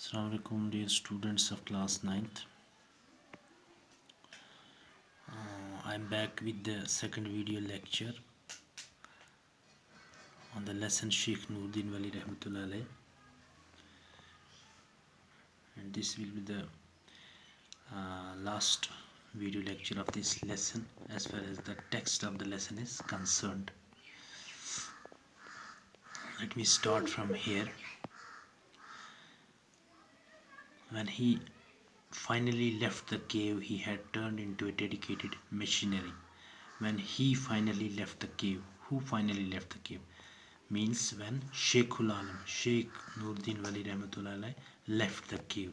Assalamu alaikum, dear students of class 9th. I'm back with the second video lecture on the lesson Sheikh Nuruddin Wali Rahmatullah Alayh. And this will be the last video lecture of this lesson as far as the text of the lesson is concerned. Let me start from here. When he finally left the cave, he had turned into a dedicated missionary. When he finally left the cave, who finally left the cave? Means when Sheikhul Alam, Sheikh Nuruddin Wali Rahmatullah Alayh left the cave.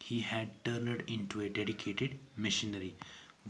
he had turned into a dedicated missionary.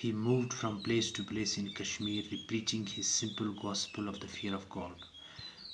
He moved from place to place in Kashmir, preaching his simple gospel of the fear of God.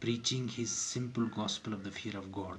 Preaching his simple gospel of the fear of God.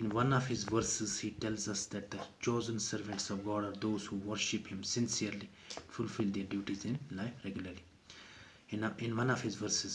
In one of his verses he tells us that the chosen servants of God are those who worship him sincerely, fulfill their duties in life regularly. In one of his verses,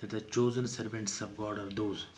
that the chosen servants of God are those,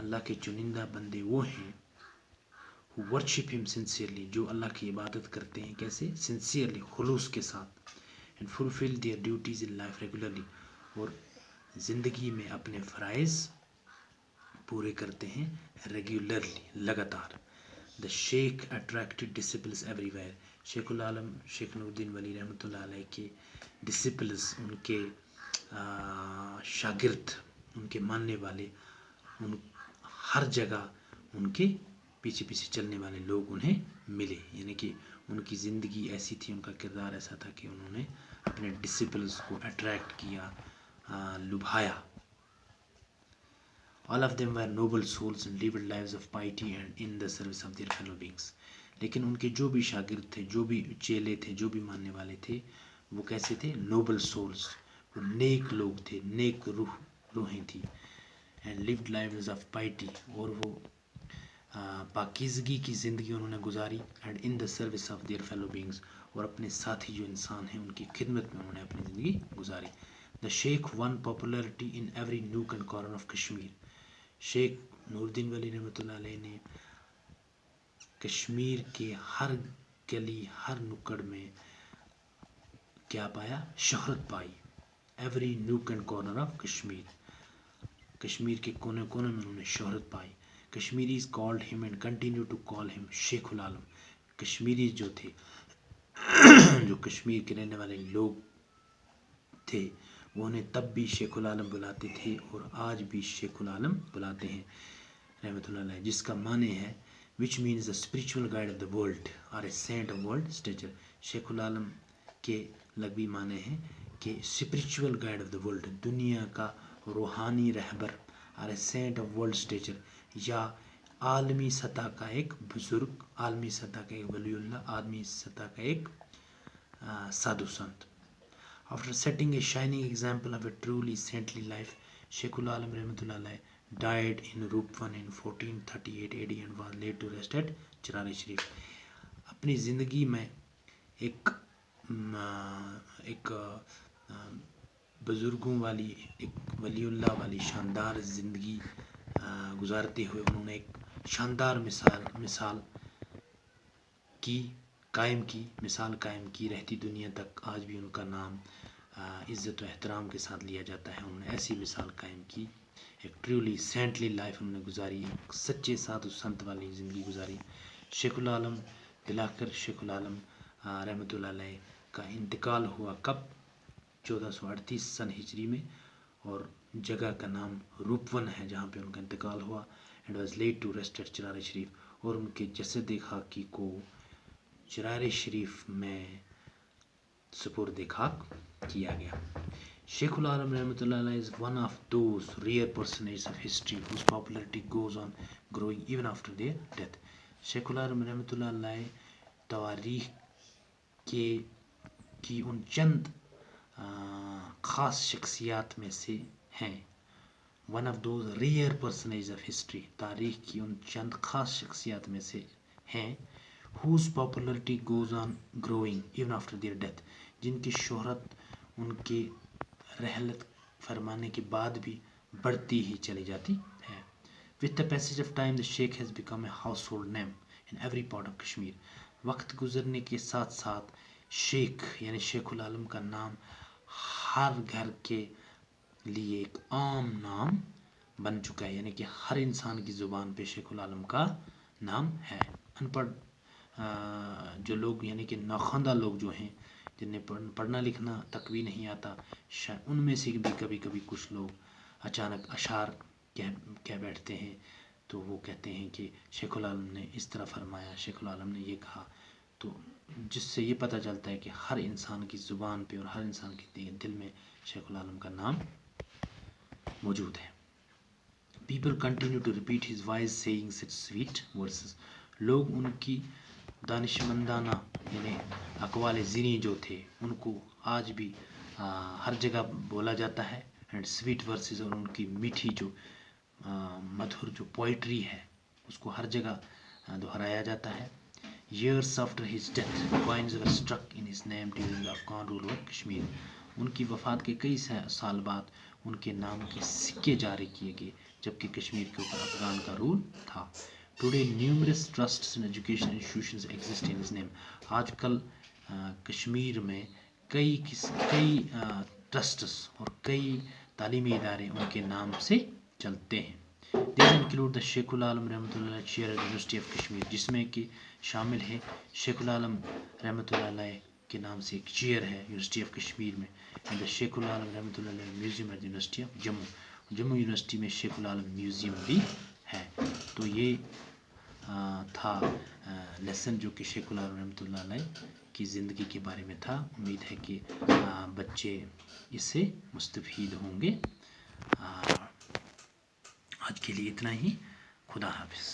اللہ کے چنندہ بندے وہ ہیں who worship him sincerely, جو اللہ کی عبادت کرتے ہیں کیسے sincerely, خلوص کے ساتھ, and fulfill their duties in life regularly, اور زندگی میں اپنے فرائض پورے کرتے ہیں ریگولرلی, لگاتار. The Sheikh attracted disciples everywhere. شیخ العالم شیخ نور الدین ولی رحمۃ اللہ علیہ کے ڈسپلس, ان کے شاگرد, ان کے ماننے والے, ان ہر جگہ ان کے پیچھے پیچھے چلنے والے لوگ انہیں ملے. یعنی کہ ان کی زندگی ایسی تھی, ان کا کردار ایسا تھا کہ انہوں نے اپنے ڈسپلس کو اٹریکٹ کیا, لبھایا. All of them were noble souls and lived lives of piety and in the service of their fellow beings. لیکن ان کے جو بھی شاگرد تھے, جو بھی چیلے تھے, جو بھی ماننے والے تھے, وہ کیسے تھے؟ نوبل سولز, وہ نیک لوگ تھے, نیک روحیں تھیں. And lived lives of piety, اور وہ پاکیزگی کی زندگی انہوں نے گزاری. And in the service of their fellow beings, اور اپنے ساتھی جو انسان ہیں ان کی خدمت میں انہوں نے اپنی زندگی گزاری. دا شیخ one popularity in every nook and corner of Kashmir. شیخ نور الدین ولی رحمۃ اللہ علیہ نے کشمیر کے ہر گلی, ہر نکڑ میں کیا پایا؟ شہرت پائی. Every nook and corner of Kashmir, Kashmir کے کونے کونے میں انہوں نے شہرت پائی. Kashmiris called him and continue to call him Sheikh العالم. کشمیریز جو تھے, جو کشمیر کے رہنے والے لوگ تھے, وہ انہیں تب بھی شیخ العالم بلاتے تھے اور آج بھی شیخ العالم بلاتے ہیں رحمۃ اللہ علیہ, جس کا معنی ہے which means the spiritual guide of the world or a saint of world stature. شیخ العالم کے لغوی معنی ہے کہ spiritual guide of the world, دنیا کا روحانی رہبر, or a saint of world stature, یا عالمی سطح کا ایک بزرگ, عالمی سطح کا ایک ولی اللہ, عالمی سطح کا ایک سادھو سنت. After setting a shining example of a truly saintly life, شیخ العالم رحمۃ اللہ علیہ died in Rupvan in 1438 AD and was laid to rest at Cherat شریف. اپنی زندگی میں ایک بزرگوں والی, ایک ولی اللہ والی شاندار زندگی گزارتے ہوئے انہوں نے ایک شاندار مثال قائم کی, رہتی دنیا تک آج بھی ان کا نام عزت و احترام کے ساتھ لیا جاتا ہے. انہوں نے ایسی مثال قائم کی, ایک ٹرولی سینٹلی لائف انہوں نے گزاری, ایک سچے سادھو سنت والی زندگی گزاری. شیخ العالم بلاکر شیخ العالم رحمۃ اللہ علیہ کا انتقال ہوا کب؟ 1438 سن ہجری میں, اور جگہ کا نام روپون ہے جہاں پہ ان کا انتقال ہوا. And was laid to rest at Charar Sharif, اور ان کے جسد خاکی کو چرار شریف میں سپرد خاک کیا گیا. شیخ العالم رحمۃ اللہ علیہ is one of those rare personages of history whose popularity goes on growing even after their death. شیخ العالم رحمۃ اللہ علیہ تواریخ کی ان چند خاص شخصیات میں سے ہیں. One of those rare personage of history, تاریخ کی ان چند خاص شخصیات میں سے ہیں. whose popularity goes on growing even after their death, جن کی شہرت ان کے رحلت فرمانے کے بعد بھی بڑھتی ہی چلی جاتی ہے. with the passage of time the sheikh has become a household name in every part of Kashmir. وقت گزرنے کے ساتھ ساتھ شیخ یعنی شیخ العالم کا نام ہر گھر کے لیے ایک عام نام بن چکا ہے, یعنی کہ ہر انسان کی زبان پہ شیخ العالم کا نام ہے. ان پڑھ جو لوگ یعنی کہ ناخواندہ لوگ جو ہیں, جنہیں پڑھنا لکھنا تک بھی نہیں آتا, ان میں سے بھی کبھی کبھی کچھ لوگ اچانک اشعار کہہ بیٹھتے ہیں, تو وہ کہتے ہیں کہ شیخ العالم نے اس طرح فرمایا, شیخ العالم نے یہ کہا, تو جس سے یہ پتہ چلتا ہے کہ ہر انسان کی زبان پہ اور ہر انسان کے دل میں شیخ العالم کا نام موجود ہے. People continue to repeat his wise sayings and sweet verses. لوگ ان کی دانشمندانہ یعنی اقوال زینی جو تھے ان کو آج بھی ہر جگہ بولا جاتا ہے. اینڈ سویٹ ورسز, اور ان کی میٹھی جو مدھر جو پوئٹری ہے اس کو ہر جگہ دہرایا جاتا ہے. Years after his death, coins were struck in his name during the Afghan rule of Kashmir. ان کی وفات کے کئی سال بعد ان کے نام کے سکے جاری کیے گئے جبکہ کشمیر کے اوپر افغان کا رول تھا. Today numerous trusts and education institutions exist in his name. آج کل کشمیر میں کئی ٹرسٹس اور کئی تعلیمی ادارے ان کے نام سے چلتے ہیں. دیز انکلوڈ دا شیخ العالم رحمۃ اللہ علیہ چیئر یونیورسٹی آف کشمیر، جس میں کہ شامل ہے شیخ العالم رحمۃ اللہ علیہ کے نام سے ایک چیئر ہے یونیورسٹی آف کشمیر میں، اینڈ دا شیخ العالم رحمۃ اللہ علیہ museum at university of Jammu. Jammu university میں شیخ العالم میوزیم بھی ہے. تو یہ تھا لیسن جو کہ شیخ العالم رحمۃ اللہ علیہ کی زندگی کے بارے میں تھا. امید ہے کہ بچے اس سے مستفید ہوں گے. آج کے لیے اتنا ہی. خدا حافظ.